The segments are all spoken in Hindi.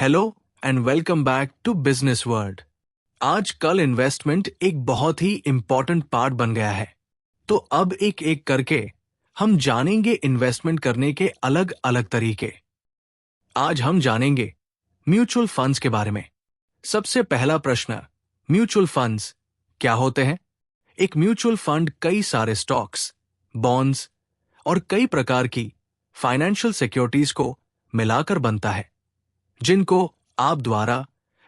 Hello and welcome back to business world. आज कल इन्वेस्टमेंट एक बहुत ही इंपॉर्टेंट पार्ट बन गया है। तो अब एक एक करके हम जानेंगे इन्वेस्टमेंट करने के अलग अलग तरीके। आज हम जानेंगे म्यूचुअल फंड्स के बारे में। सबसे पहला प्रश्न, म्यूचुअल फंड्स क्या होते हैं? एक म्यूचुअल फंड कई सारे स्टॉक्स, बॉन्ड्स और कई प्रकार की फाइनेंशियल सिक्योरिटीज को मिलाकर बनता है, जिनको आप द्वारा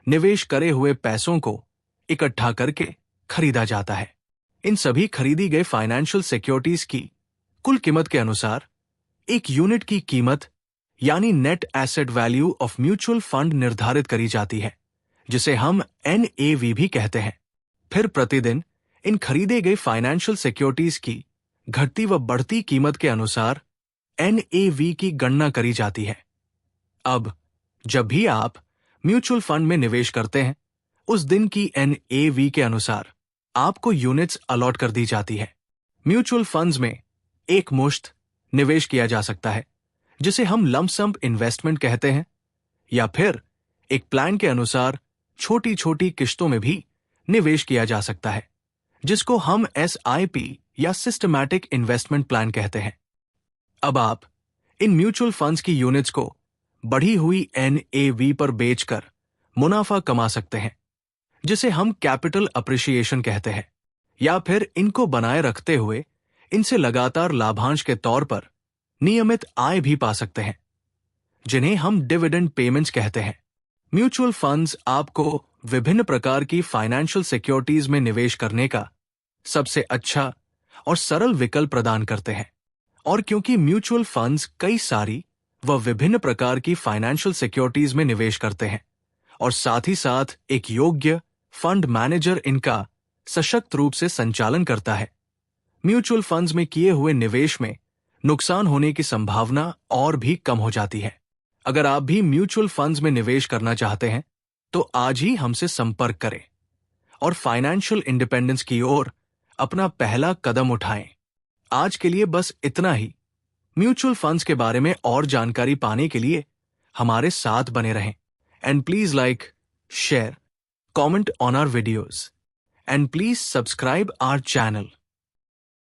निवेश करे हुए पैसों को इकट्ठा करके खरीदा जाता है। इन सभी खरीदी गए फाइनेंशियल सिक्योरिटीज की कुल कीमत के अनुसार एक यूनिट की कीमत यानी net asset value of mutual fund निर्धारित करी जाती है, जिसे हम NAV भी कहते हैं। फिर प्रतिदिन इन खरीदे गए फाइनेंशियल सिक्योरिटीज की घटती व बढ़ती कीमत के अनुसार NAV की गणना करी जाती है। अब जब भी आप म्यूचुअल फंड में निवेश करते हैं, उस दिन की NAV के अनुसार आपको यूनिट्स अलॉट कर दी जाती है। म्यूचुअल फंड्स में एक मुश्त निवेश किया जा सकता है, जिसे हम लंप सम इन्वेस्टमेंट कहते हैं, या फिर एक प्लान के अनुसार छोटी छोटी किश्तों में भी निवेश किया जा सकता है, जिसको हम SIP या सिस्टमैटिक इन्वेस्टमेंट प्लान कहते हैं। अब आप इन म्यूचुअल फंड्स की यूनिट्स को बढ़ी हुई NAV पर बेचकर मुनाफा कमा सकते हैं, जिसे हम कैपिटल अप्रिसिएशन कहते हैं, या फिर इनको बनाए रखते हुए इनसे लगातार लाभांश के तौर पर नियमित आय भी पा सकते हैं, जिन्हें हम डिविडेंड पेमेंट्स कहते हैं। म्यूचुअल फंड्स आपको विभिन्न प्रकार की फाइनेंशियल सिक्योरिटीज में निवेश करने का सबसे अच्छा और सरल विकल्प प्रदान करते हैं। और क्योंकि म्यूचुअल फंड्स कई सारी व विभिन्न प्रकार की फाइनेंशियल सिक्योरिटीज में निवेश करते हैं और साथ ही साथ एक योग्य फंड मैनेजर इनका सशक्त रूप से संचालन करता है, म्यूचुअल फंड्स में किए हुए निवेश में नुकसान होने की संभावना और भी कम हो जाती है। अगर आप भी म्यूचुअल फंड्स में निवेश करना चाहते हैं, तो आज ही हमसे संपर्क करें और फाइनेंशियल इंडिपेंडेंस की ओर अपना पहला कदम उठाएं। आज के लिए बस इतना ही। म्यूचुअल फंड्स के बारे में और जानकारी पाने के लिए हमारे साथ बने रहें। And please like, share, comment on our videos and please subscribe our channel.